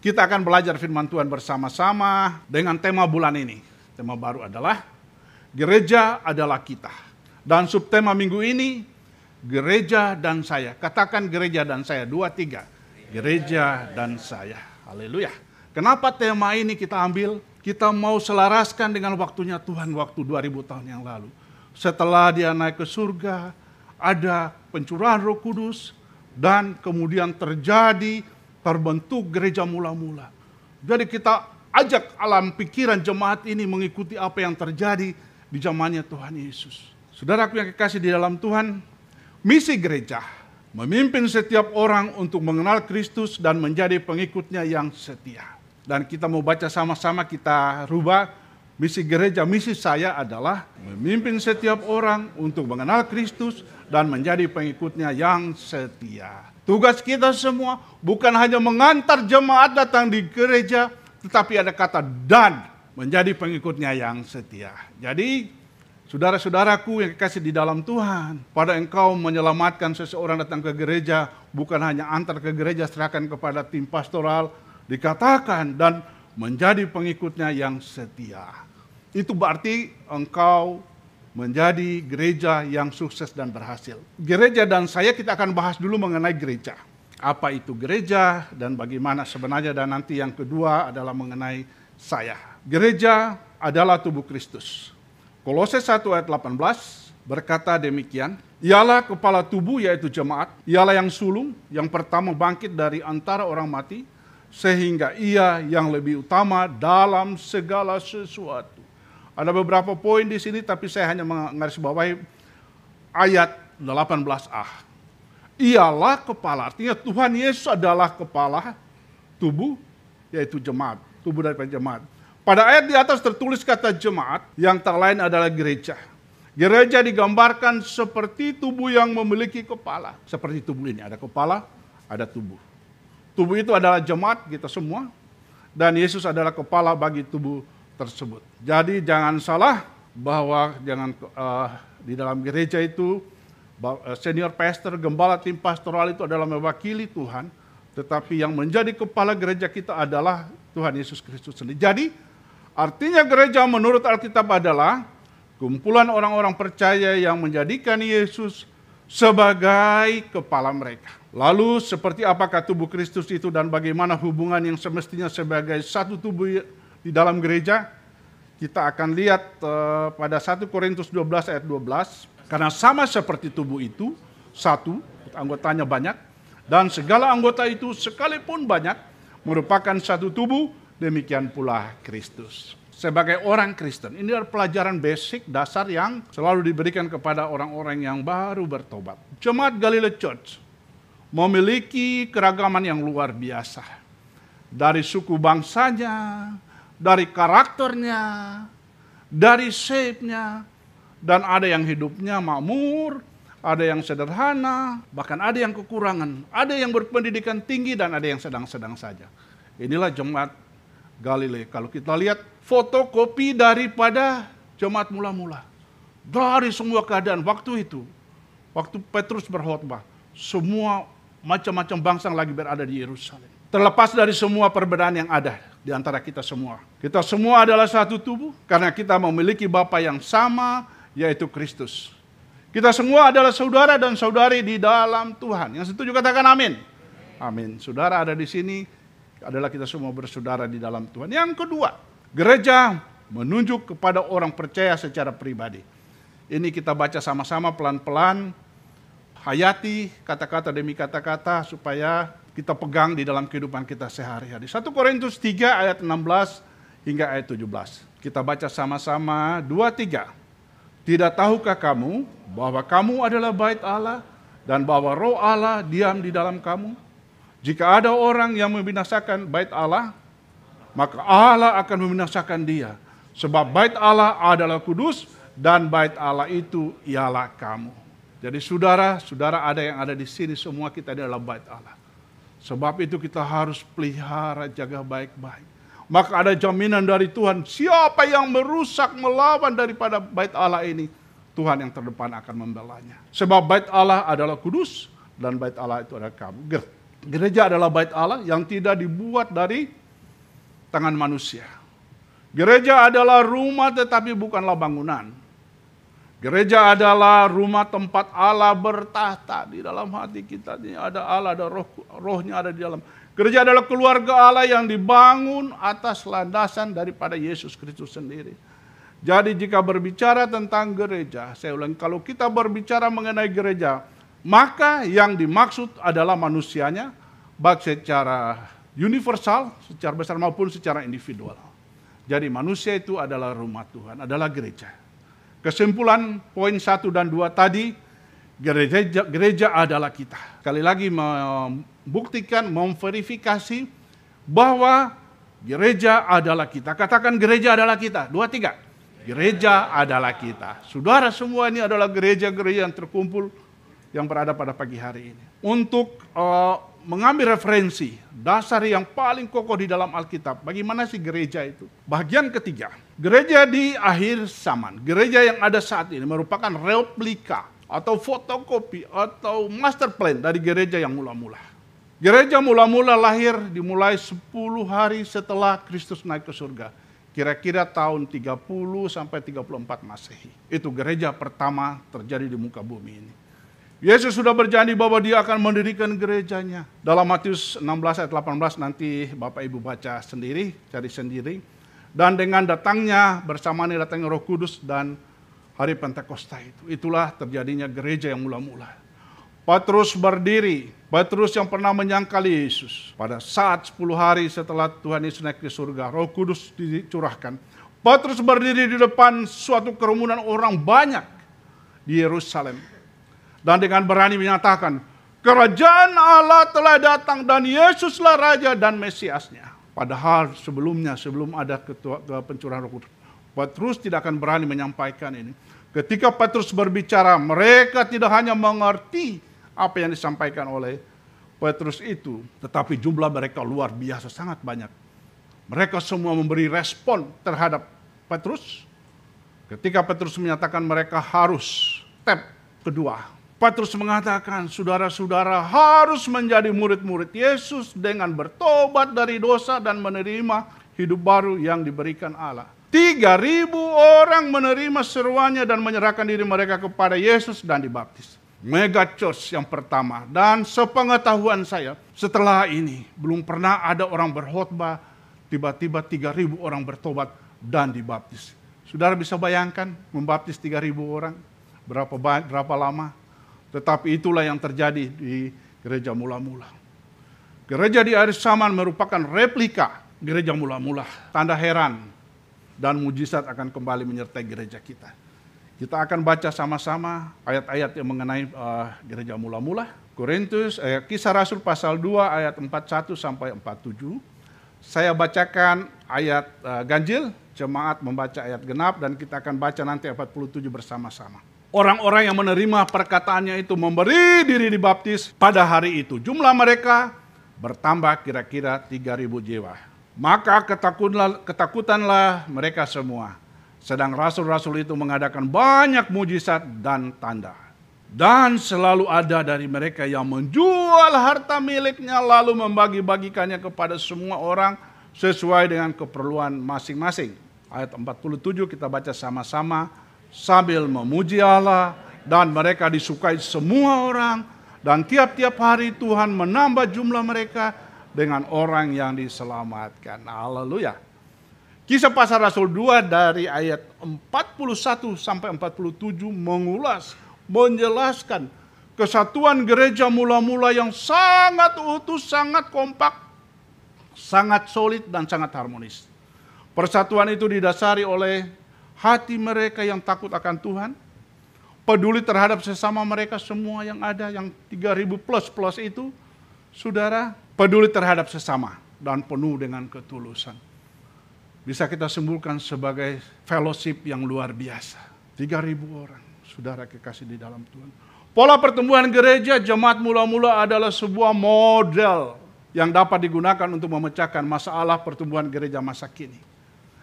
Kita akan belajar firman Tuhan bersama-sama dengan tema bulan ini. Tema baru adalah Gereja adalah kita. Dan subtema minggu ini, Gereja dan saya. Katakan gereja dan saya, 2, 3. Gereja dan saya. Haleluya. Kenapa tema ini kita ambil? Kita mau selaraskan dengan waktunya Tuhan waktu 2000 tahun yang lalu. Setelah dia naik ke surga, ada pencurahan Roh Kudus, dan kemudian terbentuk gereja mula-mula. Jadi kita ajak alam pikiran jemaat ini mengikuti apa yang terjadi di zamannya Tuhan Yesus. Saudaraku yang kekasih di dalam Tuhan, misi gereja memimpin setiap orang untuk mengenal Kristus dan menjadi pengikutnya yang setia. Dan kita mau baca sama-sama, kita rubah misi gereja. Misi saya adalah memimpin setiap orang untuk mengenal Kristus dan menjadi pengikutnya yang setia. Tugas kita semua bukan hanya mengantar jemaat datang di gereja, tetapi ada kata dan menjadi pengikutnya yang setia. Jadi, saudara-saudaraku yang kekasih di dalam Tuhan, pada engkau menyelamatkan seseorang datang ke gereja, bukan hanya antar ke gereja, serahkan kepada tim pastoral, dikatakan dan menjadi pengikutnya yang setia. Itu berarti engkau menjadi gereja yang sukses dan berhasil. Gereja dan saya, kita akan bahas dulu mengenai gereja. Apa itu gereja dan bagaimana sebenarnya, dan nanti yang kedua adalah mengenai saya. Gereja adalah tubuh Kristus. Kolose 1 ayat 18 berkata demikian, ialah kepala tubuh yaitu jemaat, ialah yang sulung, yang pertama bangkit dari antara orang mati, sehingga ia yang lebih utama dalam segala sesuatu. Ada beberapa poin di sini, tapi saya hanya menggarisbawahi ayat 18a. Ialah kepala, artinya Tuhan Yesus adalah kepala tubuh, yaitu jemaat, tubuh daripada jemaat. Pada ayat di atas tertulis kata jemaat, yang tak lain adalah gereja. Gereja digambarkan seperti tubuh yang memiliki kepala. Seperti tubuh ini, ada kepala, ada tubuh. Tubuh itu adalah jemaat, kita semua, dan Yesus adalah kepala bagi tubuh tersebut. Jadi jangan salah bahwa di dalam gereja itu senior pastor, gembala, tim pastoral itu adalah mewakili Tuhan, tetapi yang menjadi kepala gereja kita adalah Tuhan Yesus Kristus sendiri. Jadi artinya gereja menurut Alkitab adalah kumpulan orang-orang percaya yang menjadikan Yesus sebagai kepala mereka. Lalu seperti apakah tubuh Kristus itu dan bagaimana hubungan yang semestinya sebagai satu tubuh di dalam gereja? Kita akan lihat pada 1 Korintus 12 ayat 12. Karena sama seperti tubuh itu, satu, anggotanya banyak, dan segala anggota itu sekalipun banyak, merupakan satu tubuh, demikian pula Kristus. Sebagai orang Kristen, ini adalah pelajaran basic dasar yang selalu diberikan kepada orang-orang yang baru bertobat. Jemaat Galilea Church memiliki keragaman yang luar biasa. Dari suku bangsanya, dari karakternya, dari shape-nya, dan ada yang hidupnya makmur, ada yang sederhana, bahkan ada yang kekurangan, ada yang berpendidikan tinggi dan ada yang sedang-sedang saja. Inilah jemaat Galilea. Kalau kita lihat fotokopi daripada jemaat mula-mula. Dari semua keadaan waktu itu, waktu Petrus berkhotbah, semua macam-macam bangsa yang lagi berada di Yerusalem. Terlepas dari semua perbedaan yang ada di antara kita semua. Kita semua adalah satu tubuh karena kita memiliki Bapa yang sama, yaitu Kristus. Kita semua adalah saudara dan saudari di dalam Tuhan. Yang setuju katakan amin. Amin. Saudara ada di sini adalah kita semua bersaudara di dalam Tuhan. Yang kedua, gereja menunjuk kepada orang percaya secara pribadi. Ini kita baca sama-sama pelan-pelan. Hayati kata-kata demi kata-kata supaya kita pegang di dalam kehidupan kita sehari-hari. 1 Korintus 3 ayat 16 hingga ayat 17. Kita baca sama-sama 2, 3. Tidak tahukah kamu bahwa kamu adalah bait Allah dan bahwa Roh Allah diam di dalam kamu? Jika ada orang yang membinasakan bait Allah, maka Allah akan membinasakan dia. Sebab bait Allah adalah kudus dan bait Allah itu ialah kamu. Jadi saudara ada yang ada di sini, semua kita adalah bait Allah. Sebab itu kita harus pelihara, jaga baik-baik. Maka ada jaminan dari Tuhan, siapa yang merusak, melawan daripada bait Allah ini, Tuhan yang terdepan akan membelanya. Sebab bait Allah adalah kudus, dan bait Allah itu adalah kamu. Gereja adalah bait Allah yang tidak dibuat dari tangan manusia. Gereja adalah rumah tetapi bukanlah bangunan. Gereja adalah rumah tempat Allah bertahta. Di dalam hati kita ini ada Allah, ada rohnya ada di dalam. Gereja adalah keluarga Allah yang dibangun atas landasan daripada Yesus Kristus sendiri. Jadi jika berbicara tentang gereja, saya ulangi, kalau kita berbicara mengenai gereja, maka yang dimaksud adalah manusianya, baik secara universal, secara besar maupun secara individual. Jadi manusia itu adalah rumah Tuhan, adalah gereja. Kesimpulan poin 1 dan 2 tadi, gereja adalah kita. Sekali lagi membuktikan, memverifikasi bahwa gereja adalah kita. Katakan gereja adalah kita. 2, 3. Gereja adalah kita. Saudara semua ini adalah gereja-gereja yang terkumpul yang berada pada pagi hari ini. Untuk mengambil referensi, dasar yang paling kokoh di dalam Alkitab. Bagaimana sih gereja itu? Bagian ketiga, gereja di akhir zaman. Gereja yang ada saat ini merupakan replika atau fotokopi atau master plan dari gereja yang mula-mula. Gereja mula-mula lahir dimulai 10 hari setelah Kristus naik ke surga. Kira-kira tahun 30 sampai 34 Masehi. Itu gereja pertama terjadi di muka bumi ini. Yesus sudah berjanji bahwa dia akan mendirikan gerejanya. Dalam Matius 16 ayat 18 nanti Bapak Ibu baca sendiri, cari sendiri. Dan dengan datangnya, bersamaan datangnya Roh Kudus dan hari Pentakosta itu. Itulah terjadinya gereja yang mula-mula. Petrus berdiri, Petrus yang pernah menyangkal Yesus. Pada saat 10 hari setelah Tuhan Yesus naik ke surga, Roh Kudus dicurahkan. Petrus berdiri di depan suatu kerumunan orang banyak di Yerusalem. Dan dengan berani menyatakan, kerajaan Allah telah datang dan Yesuslah Raja dan Mesiasnya. Padahal sebelumnya, sebelum ada pencurahan Roh Kudus, Petrus tidak akan berani menyampaikan ini. Ketika Petrus berbicara, mereka tidak hanya mengerti apa yang disampaikan oleh Petrus itu, tetapi jumlah mereka luar biasa, sangat banyak. Mereka semua memberi respon terhadap Petrus. Ketika Petrus menyatakan mereka harus step kedua, Petrus mengatakan, saudara-saudara harus menjadi murid-murid Yesus dengan bertobat dari dosa dan menerima hidup baru yang diberikan Allah. 3.000 orang menerima seruannya dan menyerahkan diri mereka kepada Yesus dan dibaptis. Mega church yang pertama. Dan sepengetahuan saya, setelah ini belum pernah ada orang berkhotbah, tiba-tiba 3.000 orang bertobat dan dibaptis. Saudara bisa bayangkan membaptis 3.000 orang? Berapa lama? Tetapi itulah yang terjadi di gereja mula-mula. Gereja di akhir zaman merupakan replika gereja mula-mula. Tanda heran dan mujizat akan kembali menyertai gereja kita. Kita akan baca sama-sama ayat-ayat yang mengenai gereja mula-mula. Korintus, Kisah Rasul pasal 2 ayat 41 sampai 47. Saya bacakan ayat ganjil, jemaat membaca ayat genap, dan kita akan baca nanti 47 bersama-sama. Orang-orang yang menerima perkataannya itu memberi diri dibaptis pada hari itu. Jumlah mereka bertambah kira-kira 3.000 jiwa. Maka ketakutanlah mereka semua. Sedang rasul-rasul itu mengadakan banyak mujizat dan tanda. Dan selalu ada dari mereka yang menjual harta miliknya lalu membagi-bagikannya kepada semua orang sesuai dengan keperluan masing-masing. Ayat 47 kita baca sama-sama. Sambil memuji Allah dan mereka disukai semua orang, dan tiap-tiap hari Tuhan menambah jumlah mereka dengan orang yang diselamatkan. Haleluya. Kisah Pasal Rasul 2 dari ayat 41 sampai 47 mengulas, menjelaskan kesatuan gereja mula-mula yang sangat utuh, sangat kompak, sangat solid dan sangat harmonis. Persatuan itu didasari oleh hati mereka yang takut akan Tuhan, peduli terhadap sesama mereka semua yang ada, yang 3.000 plus itu, saudara, peduli terhadap sesama dan penuh dengan ketulusan. Bisa kita simpulkan sebagai fellowship yang luar biasa. 3.000 orang, saudara kekasih di dalam Tuhan. Pola pertumbuhan gereja jemaat mula-mula adalah sebuah model yang dapat digunakan untuk memecahkan masalah pertumbuhan gereja masa kini.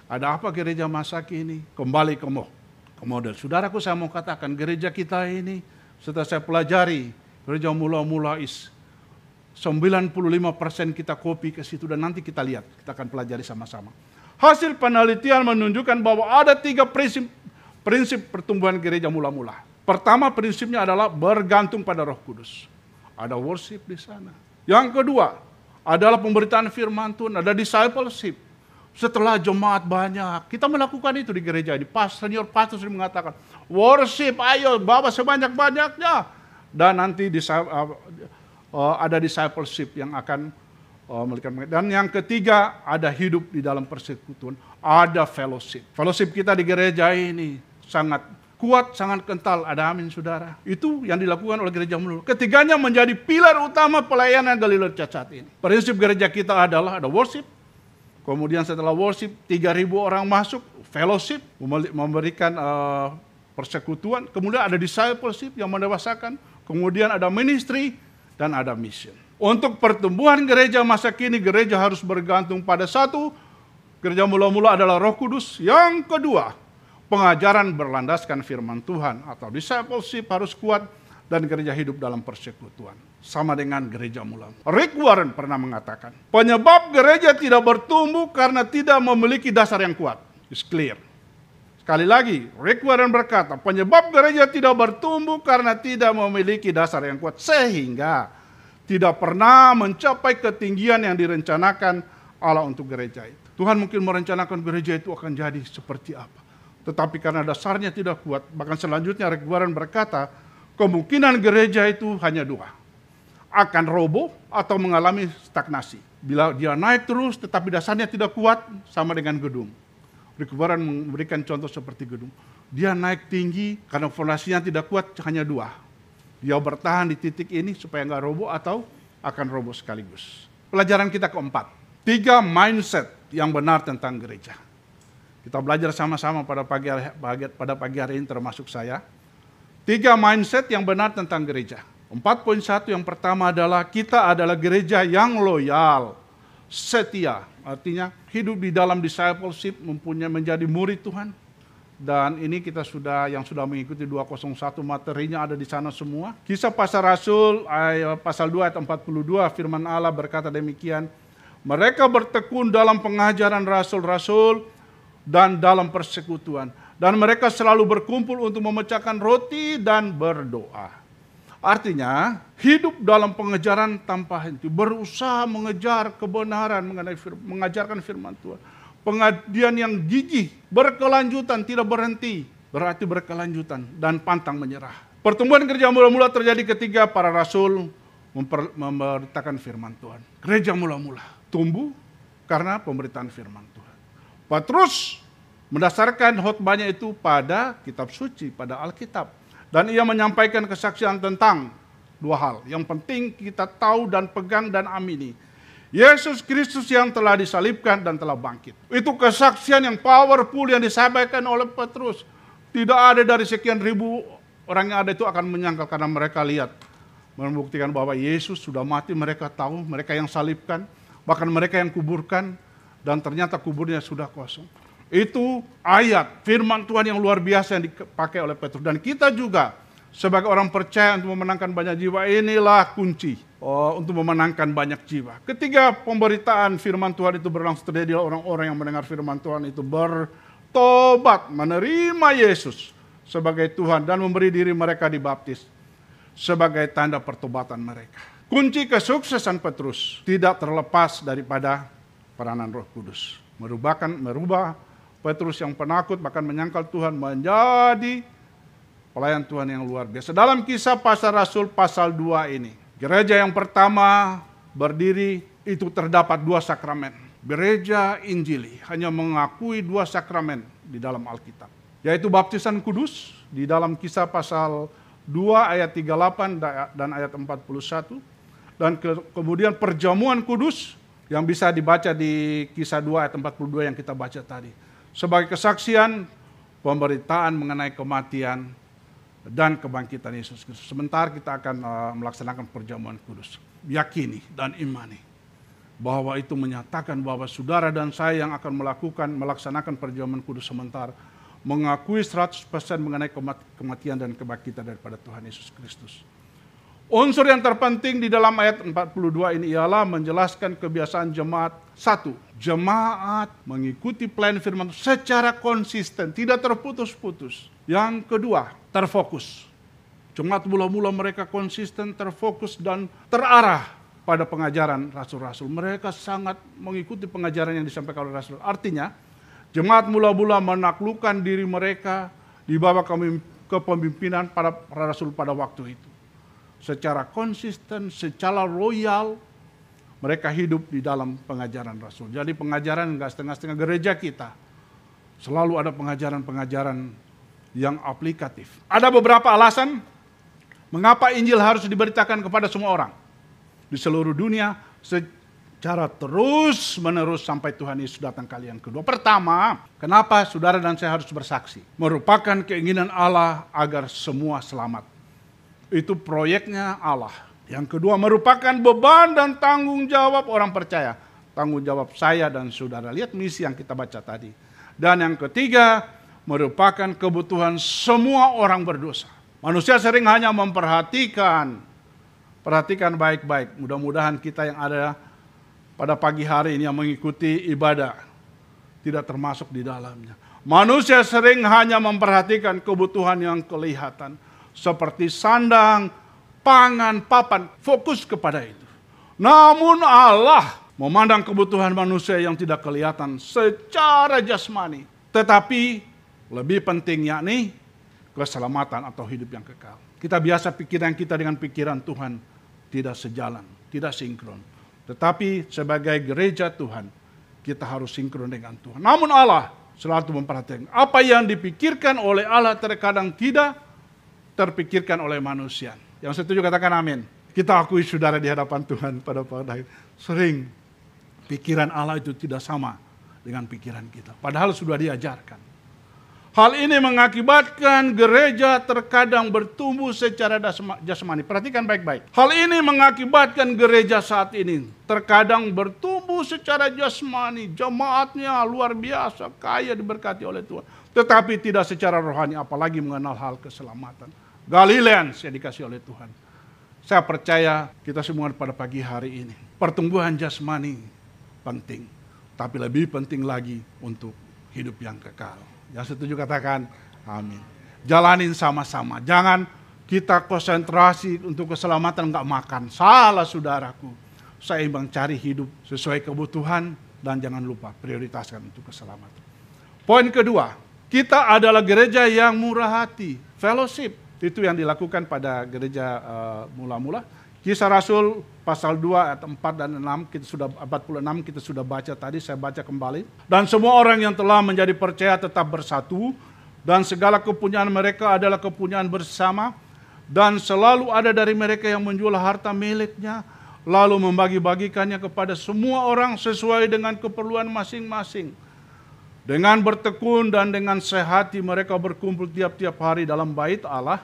Ada apa gereja masa kini? Kembali ke model. Saudaraku, saya mau katakan gereja kita ini setelah saya pelajari, gereja mula-mula 95% kita copy ke situ dan nanti kita lihat, kita akan pelajari sama-sama. Hasil penelitian menunjukkan bahwa ada 3 prinsip pertumbuhan gereja mula-mula. Pertama, prinsipnya adalah bergantung pada Roh Kudus. Ada worship di sana. Yang kedua, adalah pemberitaan firman Tuhan, ada discipleship. Setelah jemaat banyak, kita melakukan itu di gereja ini. Senior pastor mengatakan, worship, ayo bawa sebanyak-banyaknya. Dan nanti ada discipleship yang akan melihat. Dan yang ketiga, ada hidup di dalam persekutuan. Ada fellowship. Fellowship kita di gereja ini sangat kuat, sangat kental. Ada amin, saudara. Itu yang dilakukan oleh gereja mula. Ketiganya menjadi pilar utama pelayanan Galilea Cacat ini. Prinsip gereja kita adalah ada worship. Kemudian setelah worship, 3.000 orang masuk, fellowship, memberikan persekutuan. Kemudian ada discipleship yang mendewasakan. Kemudian ada ministry dan ada mission. Untuk pertumbuhan gereja masa kini, gereja harus bergantung pada satu, gereja mula-mula adalah Roh Kudus. Yang kedua, pengajaran berlandaskan firman Tuhan atau discipleship harus kuat dan gereja hidup dalam persekutuan. Sama dengan gereja mula. Rick Warren pernah mengatakan, penyebab gereja tidak bertumbuh karena tidak memiliki dasar yang kuat. It's clear. Sekali lagi, Rick Warren berkata, penyebab gereja tidak bertumbuh karena tidak memiliki dasar yang kuat. Sehingga tidak pernah mencapai ketinggian yang direncanakan Allah untuk gereja itu. Tuhan mungkin merencanakan gereja itu akan jadi seperti apa. Tetapi karena dasarnya tidak kuat, bahkan selanjutnya Rick Warren berkata, kemungkinan gereja itu hanya 2. Akan roboh atau mengalami stagnasi. Bila dia naik terus tetapi dasarnya tidak kuat, sama dengan gedung. Rick Warren memberikan contoh seperti gedung. Dia naik tinggi karena fondasinya tidak kuat, hanya 2. Dia bertahan di titik ini supaya nggak roboh atau akan roboh sekaligus. Pelajaran kita keempat. 3 mindset yang benar tentang gereja. Kita belajar sama-sama pada pagi hari ini termasuk saya. 3 mindset yang benar tentang gereja. 4.1 yang pertama adalah kita adalah gereja yang loyal, setia. Artinya hidup di dalam discipleship, menjadi murid Tuhan. Dan ini kita sudah mengikuti 201 materinya ada di sana semua. Kisah Para Rasul pasal 2 ayat 42 firman Allah berkata demikian. Mereka bertekun dalam pengajaran rasul-rasul dan dalam persekutuan. Dan mereka selalu berkumpul untuk memecahkan roti dan berdoa. Artinya, hidup dalam pengejaran tanpa henti, berusaha mengejar kebenaran mengajarkan firman Tuhan. Pengabdian yang gigih, berkelanjutan, tidak berhenti, berarti berkelanjutan dan pantang menyerah. Pertumbuhan gereja mula-mula terjadi ketika para rasul memberitakan firman Tuhan. Gereja mula-mula tumbuh karena pemberitaan firman Tuhan. Petrus mendasarkan khotbahnya itu pada kitab suci, pada Alkitab. Dan ia menyampaikan kesaksian tentang 2 hal. Yang penting kita tahu dan pegang dan amini. Yesus Kristus yang telah disalibkan dan telah bangkit. Itu kesaksian yang powerful yang disampaikan oleh Petrus. Tidak ada dari sekian ribu orang yang ada itu akan menyangkal karena mereka lihat. Membuktikan bahwa Yesus sudah mati, mereka tahu, mereka yang salibkan. Bahkan mereka yang kuburkan dan ternyata kuburnya sudah kosong. Itu ayat firman Tuhan yang luar biasa yang dipakai oleh Petrus. Dan kita juga sebagai orang percaya untuk memenangkan banyak jiwa, inilah kunci untuk memenangkan banyak jiwa. Ketika pemberitaan firman Tuhan itu berlangsung, terjadi orang-orang yang mendengar firman Tuhan itu bertobat, menerima Yesus sebagai Tuhan dan memberi diri mereka dibaptis sebagai tanda pertobatan mereka. Kunci kesuksesan Petrus tidak terlepas daripada peranan Roh Kudus. Merubah Petrus yang penakut bahkan menyangkal Tuhan menjadi pelayan Tuhan yang luar biasa. Dalam Kisah Para Rasul pasal 2 ini, gereja yang pertama berdiri itu terdapat 2 sakramen. Gereja Injili hanya mengakui 2 sakramen di dalam Alkitab, yaitu baptisan kudus di dalam Kisah pasal 2 ayat 38 dan ayat 41, dan kemudian perjamuan kudus yang bisa dibaca di Kisah 2 ayat 42 yang kita baca tadi. Sebagai kesaksian pemberitaan mengenai kematian dan kebangkitan Yesus Kristus. Sebentar kita akan melaksanakan perjamuan kudus. Yakini dan imani bahwa itu menyatakan bahwa saudara dan saya yang akan melaksanakan perjamuan kudus sementara mengakui 100% mengenai kematian dan kebangkitan daripada Tuhan Yesus Kristus. Unsur yang terpenting di dalam ayat 42 ini ialah menjelaskan kebiasaan jemaat. Satu, jemaat mengikuti pelayanan firman secara konsisten, tidak terputus-putus. Yang kedua, terfokus. Jemaat mula-mula mereka konsisten, terfokus, dan terarah pada pengajaran rasul-rasul. Mereka sangat mengikuti pengajaran yang disampaikan oleh rasul. Artinya, jemaat mula-mula menaklukkan diri mereka di bawah kepemimpinan para rasul pada waktu itu. Secara konsisten, secara loyal, mereka hidup di dalam pengajaran rasul. Jadi pengajaran enggak setengah-setengah. Gereja kita selalu ada pengajaran-pengajaran yang aplikatif. Ada beberapa alasan mengapa Injil harus diberitakan kepada semua orang di seluruh dunia secara terus-menerus sampai Tuhan Yesus datang kali yang kedua. Pertama, kenapa saudara dan saya harus bersaksi? Merupakan keinginan Allah agar semua selamat. Itu proyeknya Allah. Yang kedua, merupakan beban dan tanggung jawab orang percaya. Tanggung jawab saya dan saudara. Lihat misi yang kita baca tadi. Dan yang ketiga, merupakan kebutuhan semua orang berdosa. Manusia sering hanya memperhatikan baik-baik. Mudah-mudahan kita yang ada pada pagi hari ini yang mengikuti ibadah tidak termasuk di dalamnya. Manusia sering hanya memperhatikan kebutuhan yang kelihatan. Seperti sandang, pangan, papan. Fokus kepada itu. Namun Allah memandang kebutuhan manusia yang tidak kelihatan secara jasmani. Tetapi lebih penting yakni keselamatan atau hidup yang kekal. Kita biasa pikiran kita dengan pikiran Tuhan tidak sejalan, tidak sinkron. Tetapi sebagai gereja Tuhan, kita harus sinkron dengan Tuhan. Namun Allah selalu memperhatikan apa yang dipikirkan oleh Allah terkadang tidak terpikirkan oleh manusia. Yang setuju katakan amin. Kita akui saudara di hadapan Tuhan pada hari sering pikiran Allah itu tidak sama dengan pikiran kita. Padahal sudah diajarkan. Hal ini mengakibatkan gereja terkadang bertumbuh secara jasmani. Perhatikan baik-baik. Hal ini mengakibatkan gereja saat ini terkadang bertumbuh secara jasmani. Jemaatnya luar biasa, kaya diberkati oleh Tuhan. Tetapi tidak secara rohani, apalagi mengenal hal keselamatan. Galileans yang dikasih oleh Tuhan. Saya percaya kita semua pada pagi hari ini. Pertumbuhan jasmani penting. Tapi lebih penting lagi untuk hidup yang kekal. Yang setuju katakan amin. Jalanin sama-sama. Jangan kita konsentrasi untuk keselamatan enggak makan. Salah saudaraku. Seimbang cari hidup sesuai kebutuhan dan jangan lupa prioritaskan untuk keselamatan. Poin kedua, kita adalah gereja yang murah hati. Fellowship. Itu yang dilakukan pada gereja mula-mula. Kisah Rasul pasal 2 ayat 4 dan 6 kita sudah baca tadi, saya baca kembali. Dan semua orang yang telah menjadi percaya tetap bersatu dan segala kepunyaan mereka adalah kepunyaan bersama dan selalu ada dari mereka yang menjual harta miliknya lalu membagi-bagikannya kepada semua orang sesuai dengan keperluan masing-masing. Dengan bertekun dan dengan sehati mereka berkumpul tiap-tiap hari dalam bait Allah.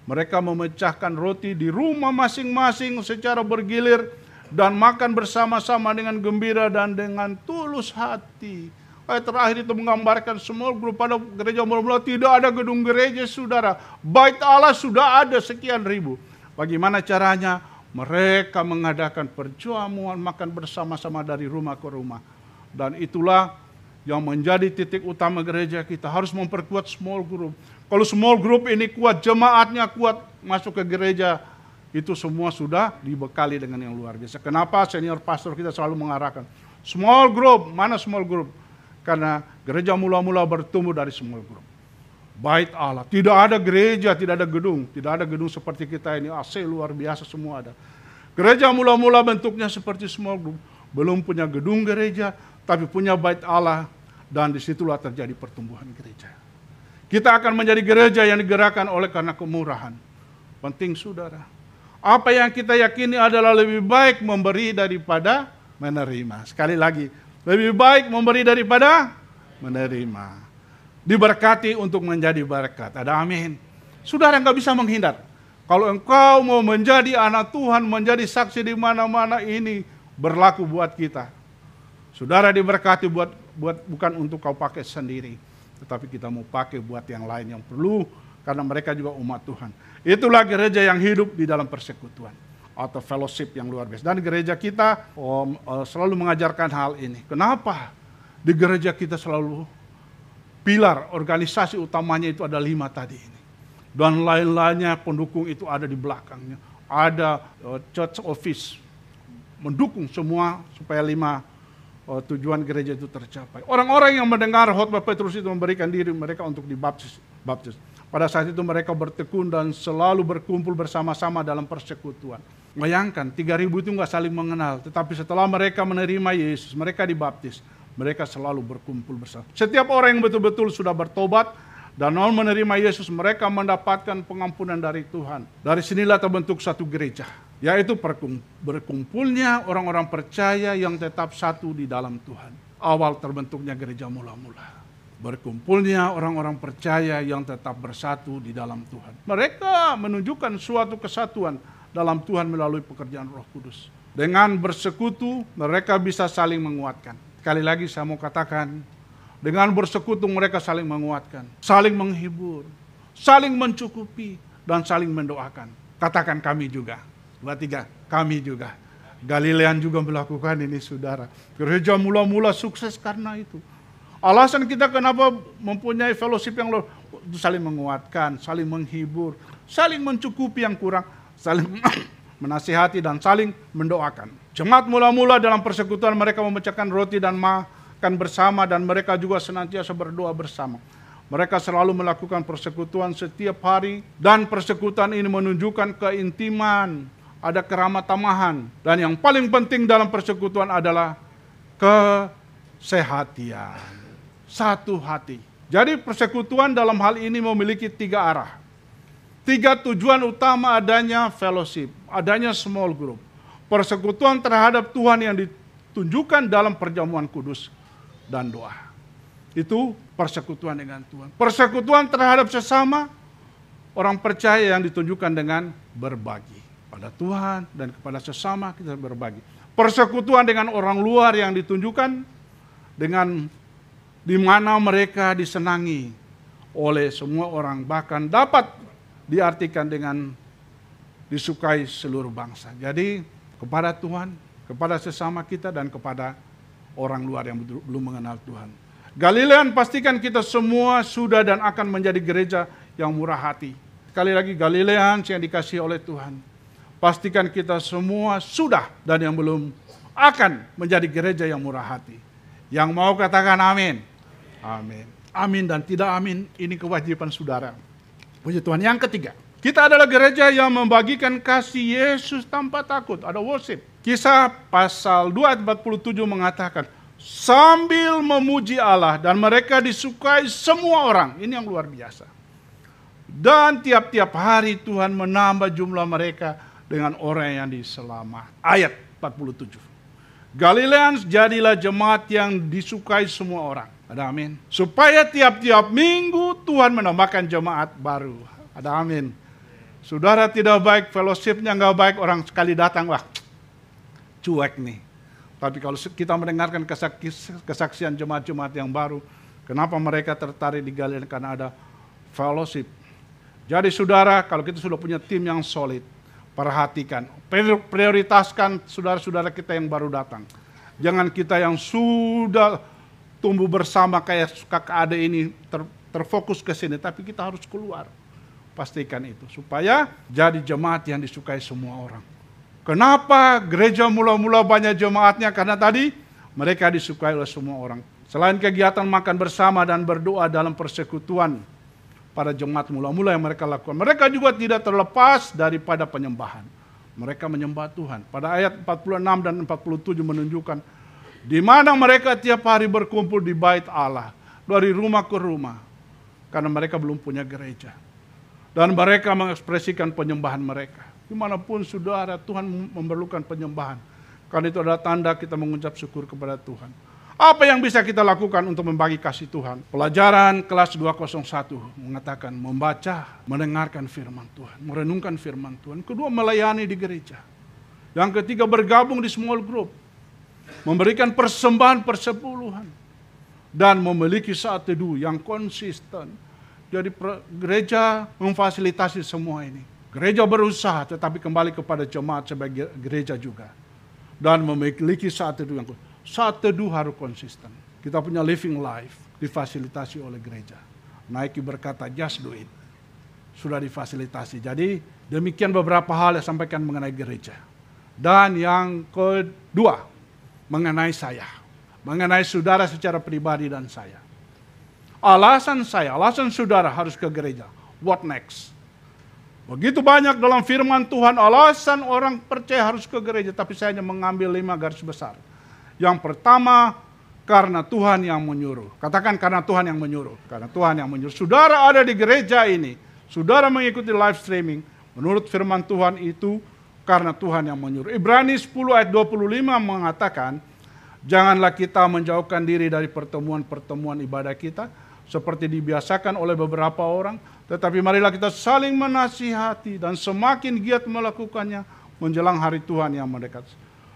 Mereka memecahkan roti di rumah masing-masing secara bergilir dan makan bersama-sama dengan gembira dan dengan tulus hati. Ayat terakhir itu menggambarkan small group pada gereja mula-mula tidak ada gedung gereja saudara. Bait Allah sudah ada sekian ribu. Bagaimana caranya? Mereka mengadakan perjamuan makan bersama-sama dari rumah ke rumah. Dan itulah yang menjadi titik utama gereja kita. Harus memperkuat small group. Kalau small group ini kuat, jemaatnya kuat, masuk ke gereja, itu semua sudah dibekali dengan yang luar biasa. Kenapa senior pastor kita selalu mengarahkan? Small group, mana small group? Karena gereja mula-mula bertumbuh dari small group. Bait Allah, tidak ada gereja, tidak ada gedung seperti kita ini, AC luar biasa semua ada. Gereja mula-mula bentuknya seperti small group, belum punya gedung gereja, tapi punya bait Allah, dan disitulah terjadi pertumbuhan gereja. Kita akan menjadi gereja yang digerakkan oleh karena kemurahan. Penting saudara. Apa yang kita yakini adalah lebih baik memberi daripada menerima. Sekali lagi, lebih baik memberi daripada menerima. Diberkati untuk menjadi berkat. Ada amin. Saudara nggak bisa menghindar. Kalau engkau mau menjadi anak Tuhan, menjadi saksi di mana-mana ini, berlaku buat kita. Saudara diberkati bukan untuk kau pakai sendiri, tetapi kita mau pakai buat yang lain yang perlu, karena mereka juga umat Tuhan. Itulah gereja yang hidup di dalam persekutuan atau fellowship yang luar biasa. Dan gereja kita selalu mengajarkan hal ini. Kenapa di gereja kita selalu pilar organisasi utamanya itu ada 5 tadi ini. Dan lain-lainnya pendukung itu ada di belakangnya. Ada church office mendukung semua supaya 5 tujuan gereja itu tercapai. Orang-orang yang mendengar khotbah Petrus itu memberikan diri mereka untuk dibaptis. Pada saat itu mereka bertekun dan selalu berkumpul bersama-sama dalam persekutuan. Bayangkan 3.000 itu nggak saling mengenal, tetapi setelah mereka menerima Yesus, mereka dibaptis, mereka selalu berkumpul bersama. Setiap orang yang betul-betul sudah bertobat dan mau menerima Yesus, mereka mendapatkan pengampunan dari Tuhan. Dari sinilah terbentuk satu gereja, yaitu berkumpulnya orang-orang percaya yang tetap satu di dalam Tuhan. Awal terbentuknya gereja mula-mula. Berkumpulnya orang-orang percaya yang tetap bersatu di dalam Tuhan. Mereka menunjukkan suatu kesatuan dalam Tuhan melalui pekerjaan Roh Kudus. Dengan bersekutu, mereka bisa saling menguatkan. Sekali lagi saya mau katakan, dengan bersekutu mereka saling menguatkan, saling menghibur, saling mencukupi, dan saling mendoakan. Katakan kami juga. 2, 3, kami juga. Galilean juga melakukan ini, saudara. Gereja mula-mula sukses karena itu. Alasan kita kenapa mempunyai fellowship yang saling menguatkan, saling menghibur, saling mencukupi yang kurang, saling menasihati dan saling mendoakan. Jemaat mula-mula dalam persekutuan mereka memecahkan roti dan makan bersama, dan mereka juga senantiasa berdoa bersama. Mereka selalu melakukan persekutuan setiap hari, dan persekutuan ini menunjukkan keintiman, ada keramah tamahan, dan yang paling penting dalam persekutuan adalah kesehatian. Satu hati. Jadi persekutuan dalam hal ini memiliki 3 arah. 3 tujuan utama adanya fellowship, adanya small group. Persekutuan terhadap Tuhan yang ditunjukkan dalam perjamuan kudus dan doa. Itu persekutuan dengan Tuhan. Persekutuan terhadap sesama, orang percaya yang ditunjukkan dengan berbagi. Pada Tuhan dan kepada sesama kita berbagi. Persekutuan dengan orang luar yang ditunjukkan dengan di mana mereka disenangi oleh semua orang, bahkan dapat diartikan dengan disukai seluruh bangsa. Jadi kepada Tuhan, kepada sesama kita, dan kepada orang luar yang belum mengenal Tuhan. Galilean, pastikan kita semua sudah dan akan menjadi gereja yang murah hati. Sekali lagi, Galilean yang dikasihi oleh Tuhan. Pastikan kita semua sudah dan yang belum akan menjadi gereja yang murah hati. Yang mau katakan amin. Amin. Amin dan tidak amin, ini kewajiban saudara. Puji Tuhan. Yang ketiga, kita adalah gereja yang membagikan kasih Yesus tanpa takut. Ada worship. Kisah pasal 2 ayat 47 mengatakan, sambil memuji Allah dan mereka disukai semua orang. Ini yang luar biasa. Dan tiap-tiap hari Tuhan menambah jumlah mereka dengan orang yang diselamat. Ayat 47. Galileans jadilah jemaat yang disukai semua orang. Ada amin. Supaya tiap-tiap minggu Tuhan menambahkan jemaat baru. Ada amin. Saudara, tidak baik fellowshipnya, nggak baik orang sekali datang, wah cuek nih. Tapi kalau kita mendengarkan kesaksian jemaat-jemaat yang baru, kenapa mereka tertarik di Galilean? Karena ada fellowship. Jadi saudara, kalau kita sudah punya tim yang solid, perhatikan, prioritaskan saudara-saudara kita yang baru datang. Jangan kita yang sudah tumbuh bersama kayak kakak adik ini terfokus ke sini, tapi kita harus keluar. Pastikan itu supaya jadi jemaat yang disukai semua orang. Kenapa gereja mula-mula banyak jemaatnya? Karena tadi mereka disukai oleh semua orang. Selain kegiatan makan bersama dan berdoa dalam persekutuan pada jemaat mula-mula yang mereka lakukan, mereka juga tidak terlepas daripada penyembahan. Mereka menyembah Tuhan. Pada ayat 46 dan 47 menunjukkan di mana mereka tiap hari berkumpul di bait Allah, dari rumah ke rumah, karena mereka belum punya gereja. Dan mereka mengekspresikan penyembahan mereka. Dimanapun saudara, Tuhan memerlukan penyembahan. Karena itu adalah tanda kita mengucap syukur kepada Tuhan. Apa yang bisa kita lakukan untuk membagi kasih Tuhan? Pelajaran kelas 201 mengatakan membaca, mendengarkan firman Tuhan, merenungkan firman Tuhan. Kedua, melayani di gereja. Yang ketiga, bergabung di small group. memberikan persembahan persepuluhan, dan memiliki saat teduh yang konsisten. Jadi gereja memfasilitasi semua ini. Gereja berusaha tetapi kembali kepada jemaat sebagai gereja juga. Dan memiliki saat teduh yang konsisten. Saat teduh harus konsisten. Kita punya living life difasilitasi oleh gereja. Nike berkata, just do it. Sudah difasilitasi. Jadi demikian beberapa hal yang sampaikan mengenai gereja. Dan yang kedua, mengenai saya. Mengenai saudara secara pribadi dan saya. Alasan saudara harus ke gereja. What next? Begitu banyak dalam firman Tuhan alasan orang percaya harus ke gereja. Tapi saya hanya mengambil 5 garis besar. Yang pertama, karena Tuhan yang menyuruh. Katakan karena Tuhan yang menyuruh. Karena Tuhan yang menyuruh. Saudara ada di gereja ini. Saudara mengikuti live streaming. Menurut firman Tuhan itu karena Tuhan yang menyuruh. Ibrani 10 ayat 25 mengatakan, janganlah kita menjauhkan diri dari pertemuan-pertemuan ibadah kita, seperti dibiasakan oleh beberapa orang, tetapi marilah kita saling menasihati dan semakin giat melakukannya menjelang hari Tuhan yang mendekat.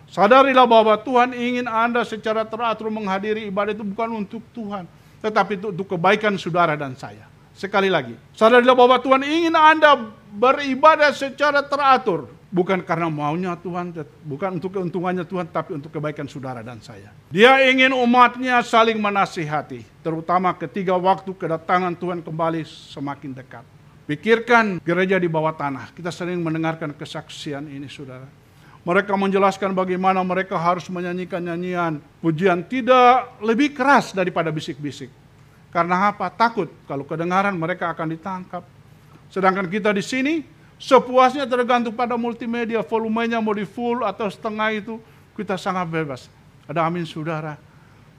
Sadarilah bahwa Tuhan ingin Anda secara teratur menghadiri ibadah itu bukan untuk Tuhan, tetapi untuk kebaikan saudara dan saya. Sekali lagi, sadarilah bahwa Tuhan ingin Anda beribadah secara teratur, bukan karena maunya Tuhan, bukan untuk keuntungannya Tuhan, tapi untuk kebaikan saudara dan saya. Dia ingin umatnya saling menasihati, terutama ketika waktu kedatangan Tuhan kembali semakin dekat. Pikirkan gereja di bawah tanah. Kita sering mendengarkan kesaksian ini, saudara. Mereka menjelaskan bagaimana mereka harus menyanyikan nyanyian pujian tidak lebih keras daripada bisik-bisik. Karena apa? Takut kalau kedengaran mereka akan ditangkap. Sedangkan kita di sini sepuasnya tergantung pada multimedia, volumenya mau di full atau setengah itu, kita sangat bebas. Ada amin saudara.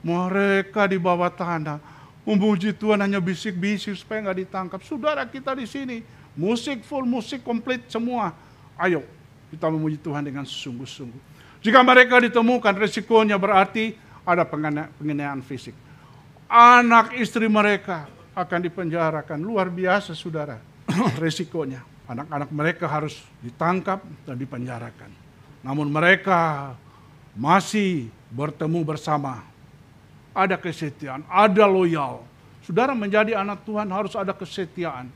Mereka di bawah tanah memuji Tuhan hanya bisik-bisik supaya nggak ditangkap. Saudara kita di sini musik full, musik komplit semua. Ayo kita memuji Tuhan dengan sungguh-sungguh. Jika mereka ditemukan, resikonya berarti ada penganiayaan fisik. Anak istri mereka akan dipenjarakan. Luar biasa saudara resikonya. Anak-anak mereka harus ditangkap dan dipenjarakan. Namun mereka masih bertemu bersama. Ada kesetiaan, ada loyal. Saudara menjadi anak Tuhan harus ada kesetiaan.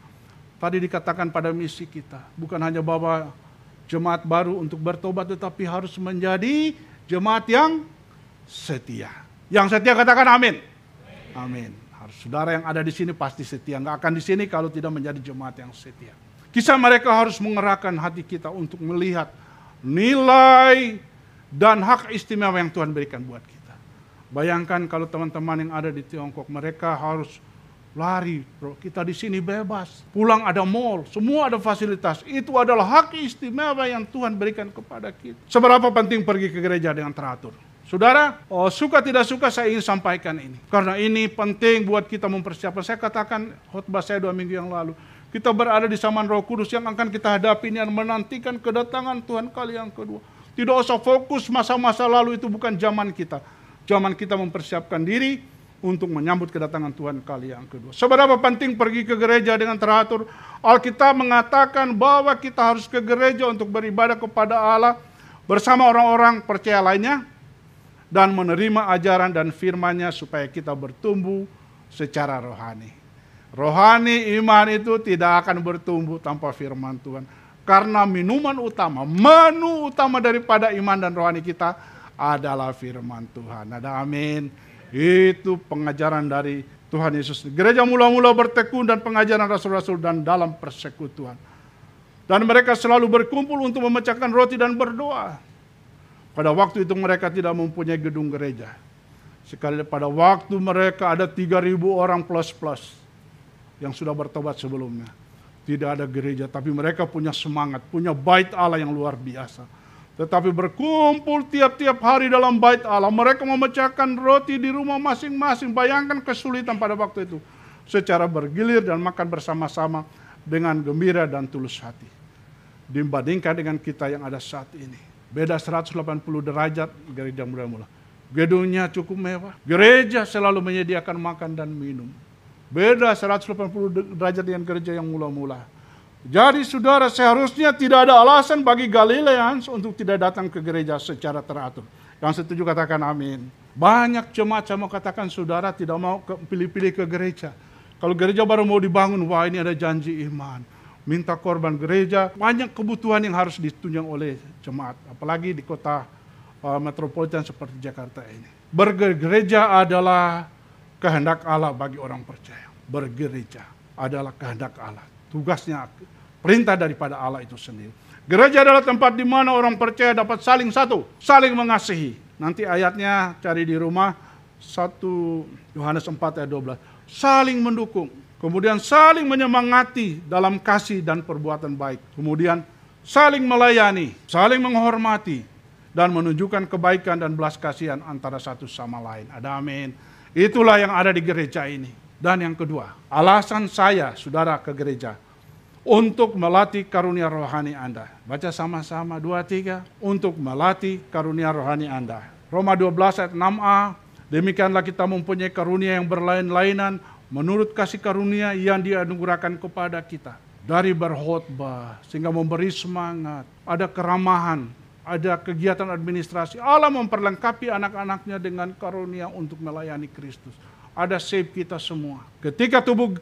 Tadi dikatakan pada misi kita. Bukan hanya bawa jemaat baru untuk bertobat, tetapi harus menjadi jemaat yang setia. Yang setia katakan amin. Amin. Harus saudara yang ada di sini pasti setia. Nggak akan di sini kalau tidak menjadi jemaat yang setia. Kisah mereka harus mengerahkan hati kita untuk melihat nilai dan hak istimewa yang Tuhan berikan buat kita. Bayangkan kalau teman-teman yang ada di Tiongkok, mereka harus lari. Bro, kita di sini bebas. Pulang ada mall, semua ada fasilitas. Itu adalah hak istimewa yang Tuhan berikan kepada kita. Seberapa penting pergi ke gereja dengan teratur? Saudara, suka tidak suka saya ingin sampaikan ini. Karena ini penting buat kita mempersiapkan. Saya katakan khotbah saya 2 minggu yang lalu. Kita berada di zaman Roh Kudus yang akan kita hadapi ini dan menantikan kedatangan Tuhan kali yang kedua. Tidak usah fokus masa-masa lalu, itu bukan zaman kita. Zaman kita mempersiapkan diri untuk menyambut kedatangan Tuhan kali yang kedua. Seberapa penting pergi ke gereja dengan teratur? Alkitab mengatakan bahwa kita harus ke gereja untuk beribadah kepada Allah bersama orang-orang percaya lainnya dan menerima ajaran dan firman-Nya supaya kita bertumbuh secara rohani. Rohani iman itu tidak akan bertumbuh tanpa firman Tuhan. Karena minuman utama, menu utama daripada iman dan rohani kita adalah firman Tuhan. Ada amin. Itu pengajaran dari Tuhan Yesus. Gereja mula-mula bertekun dan pengajaran rasul-rasul dan dalam persekutuan. Dan mereka selalu berkumpul untuk memecahkan roti dan berdoa. Pada waktu itu mereka tidak mempunyai gedung gereja. Sekali pada waktu mereka ada 3.000 orang plus-plus yang sudah bertobat sebelumnya. Tidak ada gereja, tapi mereka punya semangat, punya bait Allah yang luar biasa. Tetapi berkumpul tiap-tiap hari dalam bait Allah. Mereka memecahkan roti di rumah masing-masing. Bayangkan kesulitan pada waktu itu. Secara bergilir dan makan bersama-sama dengan gembira dan tulus hati. Dibandingkan dengan kita yang ada saat ini. Beda 180 derajat gereja mula-mula. Gedungnya cukup mewah. Gereja selalu menyediakan makan dan minum. Beda 180 derajat dengan gereja yang mula-mula. Jadi saudara, seharusnya tidak ada alasan bagi Galileans untuk tidak datang ke gereja secara teratur. Yang setuju katakan amin. Banyak jemaat saya mau katakan saudara tidak mau pilih-pilih ke gereja. Kalau gereja baru mau dibangun, wah ini ada janji iman. Minta korban gereja, banyak kebutuhan yang harus ditunjang oleh jemaat. Apalagi di kota metropolitan seperti Jakarta ini. Bergereja adalah kehendak Allah bagi orang percaya. Bergereja adalah kehendak Allah. Tugasnya, perintah daripada Allah itu sendiri. Gereja adalah tempat di mana orang percaya dapat saling saling mengasihi. Nanti ayatnya cari di rumah, 1 Yohanes 4 ayat 12. Saling mendukung, kemudian saling menyemangati dalam kasih dan perbuatan baik. Kemudian saling melayani, saling menghormati, dan menunjukkan kebaikan dan belas kasihan antara satu sama lain. Ada amin. Itulah yang ada di gereja ini. Dan yang kedua, alasan saya, saudara, ke gereja untuk melatih karunia rohani Anda. Baca sama-sama 2-3. Untuk melatih karunia rohani Anda. Roma 12 ayat 6a. Demikianlah kita mempunyai karunia yang berlain-lainan menurut kasih karunia yang dianugerahkan kepada kita. Dari berkhotbah sehingga memberi semangat, ada keramahan, ada kegiatan administrasi. Allah memperlengkapi anak-anaknya dengan karunia untuk melayani Kristus. Ada save kita semua. Ketika tubuh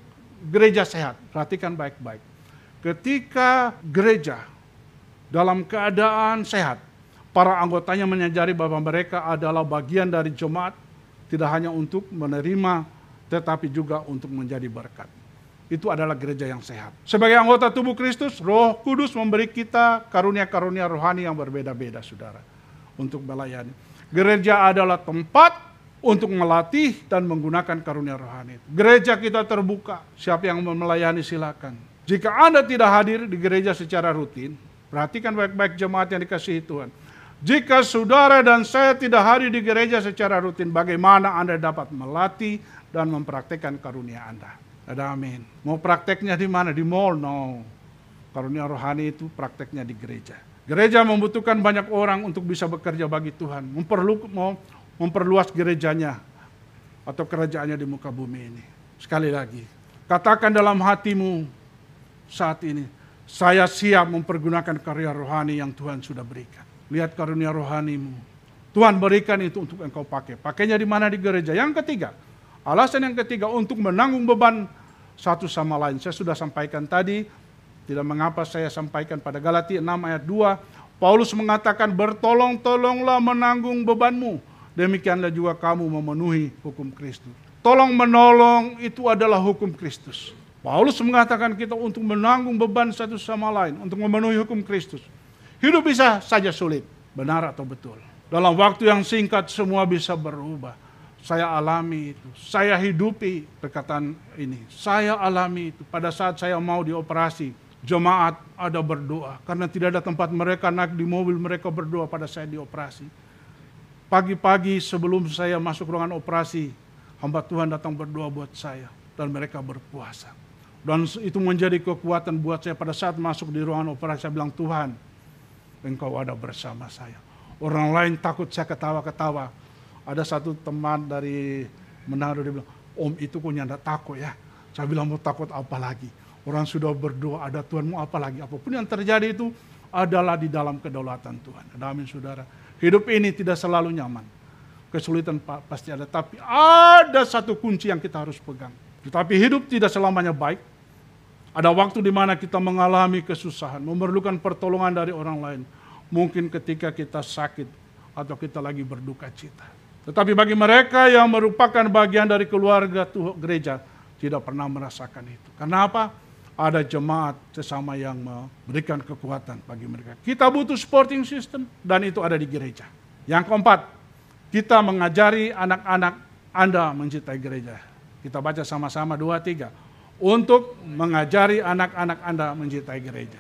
gereja sehat, perhatikan baik-baik. Ketika gereja dalam keadaan sehat, para anggotanya menyadari bahwa mereka adalah bagian dari jemaat, tidak hanya untuk menerima, tetapi juga untuk menjadi berkat. Itu adalah gereja yang sehat. Sebagai anggota tubuh Kristus, Roh Kudus memberi kita karunia-karunia rohani yang berbeda-beda, saudara, untuk melayani. Gereja adalah tempat untuk melatih dan menggunakan karunia rohani. Gereja kita terbuka, siapa yang mau melayani silakan. Jika Anda tidak hadir di gereja secara rutin, perhatikan baik-baik jemaat yang dikasihi Tuhan. Jika saudara dan saya tidak hadir di gereja secara rutin, bagaimana Anda dapat melatih dan mempraktekkan karunia Anda? Ada amin. Mau prakteknya di mana? Di mall? No. Karunia rohani itu prakteknya di gereja. Gereja membutuhkan banyak orang untuk bisa bekerja bagi Tuhan. Memperluas gerejanya atau kerajaannya di muka bumi ini. Sekali lagi, katakan dalam hatimu saat ini, saya siap mempergunakan karunia rohani yang Tuhan sudah berikan. Lihat karunia rohanimu. Tuhan berikan itu untuk engkau pakai. Pakainya di mana? Di gereja. Yang ketiga, alasan yang ketiga untuk menanggung beban satu sama lain. Saya sudah sampaikan tadi, tidak mengapa saya sampaikan pada Galatia 6 ayat 2. Paulus mengatakan, bertolong-tolonglah menanggung bebanmu. Demikianlah juga kamu memenuhi hukum Kristus. Tolong menolong itu adalah hukum Kristus. Paulus mengatakan kita untuk menanggung beban satu sama lain, untuk memenuhi hukum Kristus. Hidup bisa saja sulit, benar atau betul. Dalam waktu yang singkat semua bisa berubah. Saya alami itu, saya hidupi perkataan ini. Saya alami itu pada saat saya mau dioperasi. Jemaat ada berdoa, karena tidak ada tempat mereka naik di mobil, mereka berdoa pada saya dioperasi. Pagi-pagi sebelum saya masuk ruangan operasi, hamba Tuhan datang berdoa buat saya. Dan mereka berpuasa. Dan itu menjadi kekuatan buat saya pada saat masuk di ruangan operasi. Saya bilang, Tuhan, Engkau ada bersama saya. Orang lain takut saya ketawa-ketawa. Ada satu teman dari Manado, dia bilang, Om itu kok nyanda takut ya. Saya bilang, mau takut apa lagi? Orang sudah berdoa, ada Tuhan, mau apa lagi? Apapun yang terjadi itu adalah di dalam kedaulatan Tuhan. Ada amin saudara. Hidup ini tidak selalu nyaman. Kesulitan pasti ada. Tapi ada satu kunci yang kita harus pegang. Tetapi hidup tidak selamanya baik. Ada waktu di mana kita mengalami kesusahan, memerlukan pertolongan dari orang lain. Mungkin ketika kita sakit atau kita lagi berduka cita. Tetapi bagi mereka yang merupakan bagian dari keluarga gereja, tidak pernah merasakan itu. Karena apa? Ada jemaat sesama yang memberikan kekuatan bagi mereka. Kita butuh supporting system dan itu ada di gereja. Yang keempat, kita mengajari anak-anak Anda mencintai gereja. Kita baca sama-sama 2-3. Untuk mengajari anak-anak Anda mencintai gereja.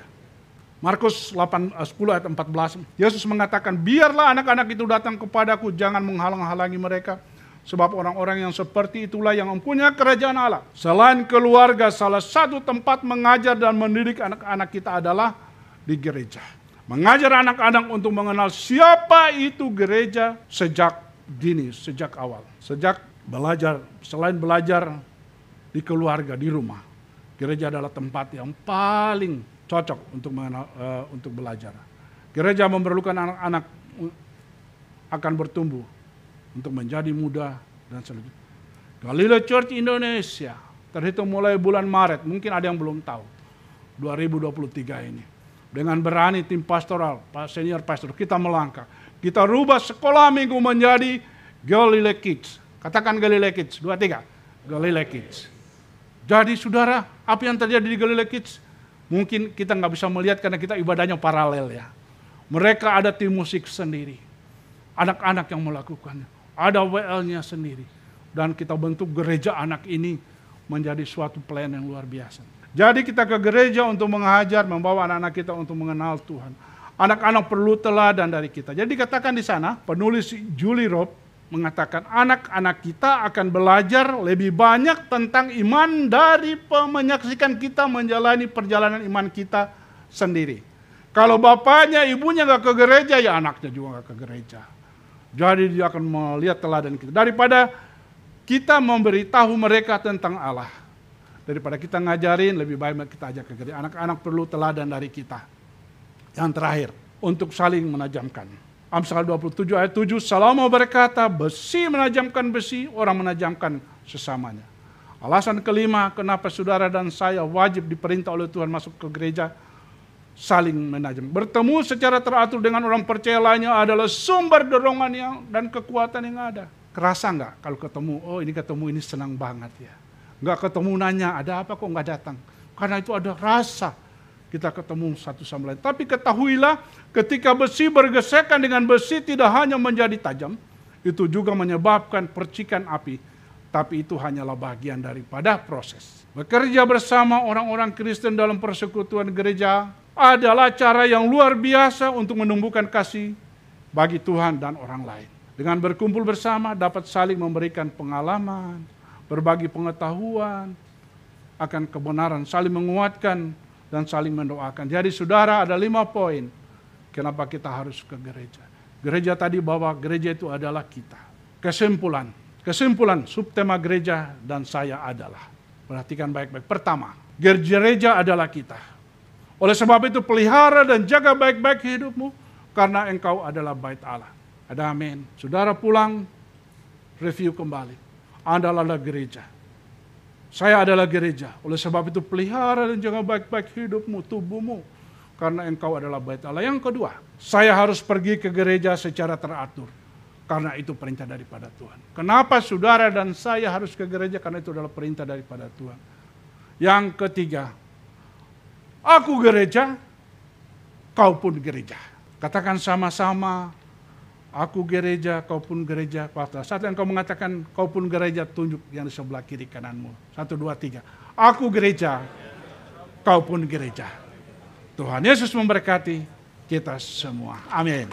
Markus 10 ayat 14, Yesus mengatakan, biarlah anak-anak itu datang kepadaku, jangan menghalang-halangi mereka. Sebab orang-orang yang seperti itulah yang mempunyai kerajaan Allah. Selain keluarga, salah satu tempat mengajar dan mendidik anak-anak kita adalah di gereja. Mengajar anak-anak untuk mengenal siapa itu gereja sejak dini, sejak awal. Sejak belajar, selain belajar di keluarga, di rumah. Gereja adalah tempat yang paling cocok untuk belajar. Gereja memerlukan anak-anak akan bertumbuh untuk menjadi muda dan selanjutnya. Galilea Church Indonesia terhitung mulai bulan Maret, mungkin ada yang belum tahu, 2023 ini. Dengan berani tim pastoral, senior pastor, kita melangkah. Kita rubah sekolah minggu menjadi Galilea Kids. Katakan Galilea Kids, 2, 3. Galilea Kids. Jadi saudara, apa yang terjadi di Galilea Kids? Mungkin kita nggak bisa melihat karena kita ibadahnya paralel ya. Mereka ada tim musik sendiri. Anak-anak yang melakukannya. Ada WL-nya sendiri. Dan kita bentuk gereja anak ini menjadi suatu plan yang luar biasa. Jadi kita ke gereja untuk mengajar, membawa anak-anak kita untuk mengenal Tuhan. Anak-anak perlu teladan dari kita. Jadi dikatakan di sana, penulis Julie Robb mengatakan anak-anak kita akan belajar lebih banyak tentang iman dari menyaksikan kita menjalani perjalanan iman kita sendiri. Kalau bapaknya, ibunya nggak ke gereja, ya anaknya juga nggak ke gereja. Jadi dia akan melihat teladan kita. Daripada kita memberitahu mereka tentang Allah. Daripada kita ngajarin, lebih baik kita ajak ke gereja. Anak-anak perlu teladan dari kita. Yang terakhir, untuk saling menajamkan. Amsal 27 ayat 7, Salomo berkata, besi menajamkan besi, orang menajamkan sesamanya. Alasan kelima, kenapa saudara dan saya wajib diperintah oleh Tuhan masuk ke gereja, saling menajam. Bertemu secara teratur dengan orang percaya lainnya adalah sumber dorongan yang dan kekuatan yang ada. Kerasa nggak kalau ketemu, oh ini ketemu ini senang banget ya. Nggak ketemu nanya, ada apa kok nggak datang? Karena itu ada rasa kita ketemu satu sama lain. Tapi ketahuilah ketika besi bergesekan dengan besi tidak hanya menjadi tajam, itu juga menyebabkan percikan api. Tapi itu hanyalah bagian daripada proses. Bekerja bersama orang-orang Kristen dalam persekutuan gereja adalah cara yang luar biasa untuk menumbuhkan kasih bagi Tuhan dan orang lain. Dengan berkumpul bersama dapat saling memberikan pengalaman, berbagi pengetahuan akan kebenaran, saling menguatkan dan saling mendoakan. Jadi saudara, ada 5 poin kenapa kita harus ke gereja. Gereja tadi bahwa gereja itu adalah kita. Kesimpulan subtema gereja dan saya adalah. Perhatikan baik-baik. Pertama, gereja adalah kita. Oleh sebab itu pelihara dan jaga baik-baik hidupmu karena engkau adalah bait Allah. Ada amin. Saudara pulang, review kembali. Anda adalah gereja. Saya adalah gereja. Oleh sebab itu pelihara dan jaga baik-baik hidupmu, tubuhmu. Karena engkau adalah bait Allah. Yang kedua, saya harus pergi ke gereja secara teratur. Karena itu perintah daripada Tuhan. Kenapa saudara dan saya harus ke gereja? Karena itu adalah perintah daripada Tuhan. Yang ketiga, aku gereja, kau pun gereja. Katakan sama-sama, aku gereja, kau pun gereja. Saat yang kau mengatakan kau pun gereja, tunjuk yang di sebelah kiri kananmu. 1, 2, 3. Aku gereja, kau pun gereja. Tuhan Yesus memberkati kita semua. Amin.